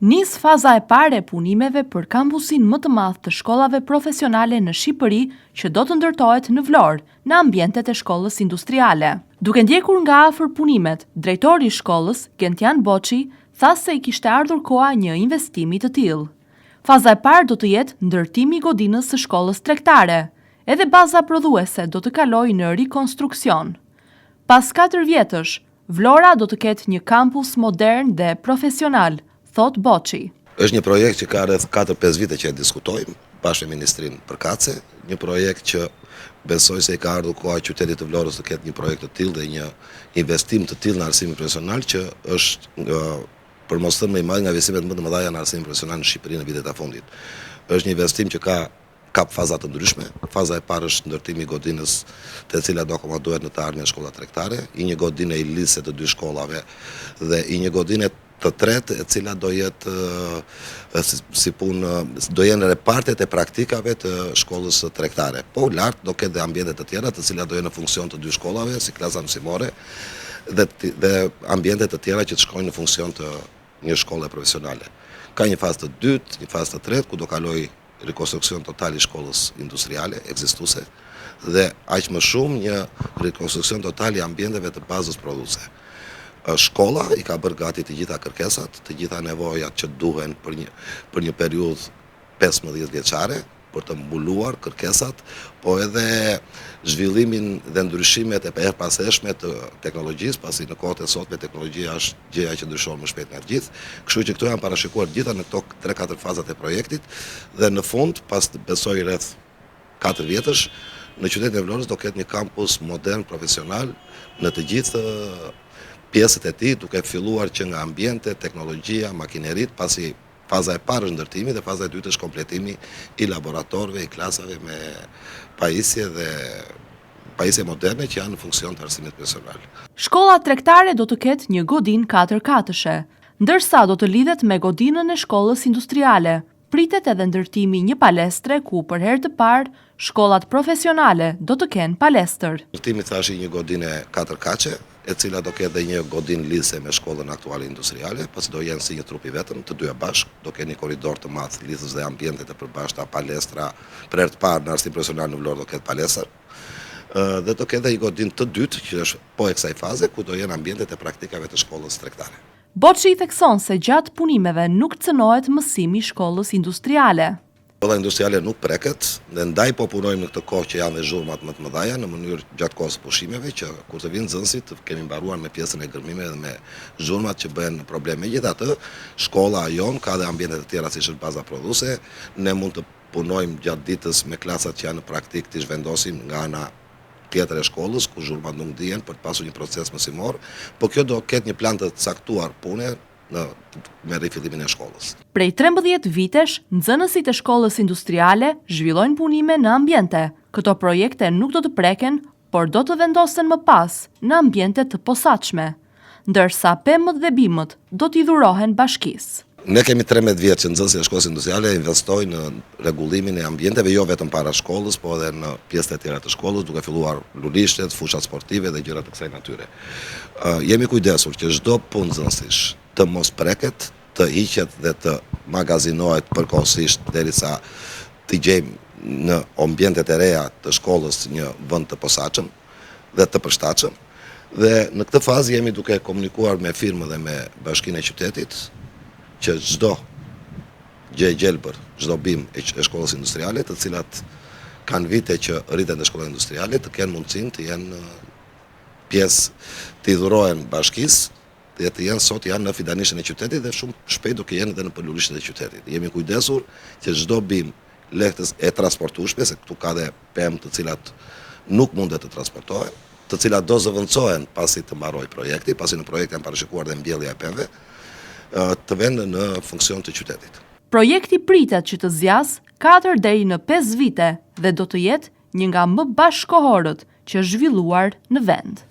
Nis faza e parë e punimeve për kampusin më të madh të shkollave profesionale në Shqipëri që do të ndërtohet në Vlorë, në ambientet e shkollës industriale. Duke ndjekur nga afër punimet, drejtori i shkollës, Gentian Boçi, tha se i kishte ardhur koha një investimi të tillë. Faza e parë do të jetë ndërtimi i godinës së shkollës tregtare. Edhe baza prodhuese do të kalojë në rikonstruksion. Pas 4 vjetësh, Vlora do të ketë një kampus modern dhe profesional, thot Boçi. Është një projekt që ka rreth 4-5 vite që e diskutojmë bashkë me Ministrinë përkatëse, një projekt që besoj se i ka ardhur koha qytetit të Vlorës të ketë një projekt të tillë dhe një investim të tillë në arsimin profesional që është për mos thënë më i madh nga investimet më të mëdha në arsimin profesional në Shqipëri në vitet e fundit. Është një investim që ka faza të ndryshme. Faza e parë është ndërtimi i godinës të cilat do akomodohet në të ardhmen shkolla tregtare, i një godinë e lice të 2 shkollave dhe i një godinë të tretë e cila do jetë si punë, do jenë repartet e praktikave të shkollës tregtare. Po lart do ketë dhe ambiente të tjera të cilat do jenë në funksion të 2 shkollave, si klasa mësimore dhe ambiente të tjera që të shkojnë në funksion të një shkolle profesionale. Ka një fazë të dytë, një fazë të tretë ku do kaloj rekonstruksion total i shkollës industriale ekzistuese dhe aq më shumë një rekonstruksion total i ambienteve të bazës prodhuese. Shkolla i ka bërë gati të gjitha kërkesat, të gjitha nevojat që duhen për një periudhë 15 vjeçare për të mbuluar kërkesat, po edhe zhvillimin dhe ndryshimet e erëpaseshme të teknologjisë, pasi në kohët e sotme teknologjia është gjëja që ndryshon më shpejt nga të gjithë. Kështu që këto janë parashikuar gjitha në këto 3-4 fazat e projektit dhe në fund, pas besoj rreth 4 vjetësh, në qytetin e Vlorës do ketë një kampus modern profesional në të gjithë pjesët e tij, duke filluar që nga ambiente, teknologjia, makinerit, pasi faza e parë është ndërtimi dhe faza e dytë është kompletimi i laboratorëve, i klasave me pajisje moderne që janë në funksion të arsimit profesional. Shkolla tregtare do të ketë një godinë 4 katëshe, ndërsa do të lidhet me godinën e shkollës industriale. Pritet edhe ndërtimi një palestre ku për herë të parë shkollat profesionale do të kenë palestër. Ndërtimi thash një godinë 4 kaçe, e cila do ketë dhe një godinë lidhëse me shkollën aktuale industriale, pasi do jenë si një trup i vetëm, të dyja bashkë, do kenë një korridor të madh lidhës dhe ambientet e përbashkëta, palestra, për herë të parë në arsim profesional në Vlorë do ketë palestër. Dhe do ketë dhe një godinë të dytë, që është po e kësaj faze, ku do jenë ambientet e praktikave të shkollës tregtare. Boçi i thekson se gjatë punimeve nuk cënohet mësimi i shkollës industriale. Shkolla industriale nuk preket, dhe ndaj po punojmë në këtë kohë që janë dhe zhurmat më të mëdha në mënyrë gjatë kohës pushimeve, që kur të vinë nxënësit kemi mbaruar me pjesën e gërmimeve dhe me zhurmat që bëhen probleme. Megjithatë, shkolla jon ka dhe ambiente të tjera si është baza prodhuese, ne mund të punojmë gjatë ditës me klasat që janë në praktik të zhvendosim nga ana tjetër e shkollës, ku zhurmat nuk dihen për të pasur një proces mësimor, po kjo do ketë një plan të caktuar pune me rifillimin e shkollës. Prej 13 vitesh, nxënësit e shkollës industriale zhvillojnë punime në ambiente. Këto projekte nuk do të preken, por do të vendosen më pas në ambiente të posaçme, ndërsa pemët dhe bimët do t'i dhurohen bashkisë. Ne kemi 13 vjetë që nxënësit e shkollës industriale investojnë në rregullimin e ambienteve, jo vetëm para shkollës, po edhe në pjesët e tjera të shkollës, duke filluar lulishtet, fushat sportive dhe gjëra të kësaj natyre. Jemi kujdesur që çdo punë nxënësish të mos preket, të hiqet dhe të magazinohet përkohësisht derisa të gjejmë në ambientet e reja të shkollës një vend të posaçëm dhe të përshtatshëm. Dhe në këtë fazë jemi duke komunikuar me firmën dhe me bashkinë e qytetit që çdo gjë e gjelbër, çdo bim e shkollës industriale, të cilat kanë vite që rriten në shkollën industriale, të kenë mundësinë të jenë pjesë, të i dhurohen bashkisë, dhe të jenë sot janë në fidanishën e qytetit dhe shumë shpejt do të jenë edhe në përlulishtet e qytetit. Jemi kujdesur që çdo bim lehtës e transportueshme, se këtu ka dhe pemë të cilat nuk mundet të transportohen, të cilat do zëvendësohen pasi të mbaroj projekti, pasi në projekt janë parashikuar dhe mbjellja e pemëve, të vënë në funksion të qytetit. Projekti pritet që të zgjasë 4 deri në 5 vite dhe do të jetë një nga më bashkëkohorët që është zhvilluar në vend.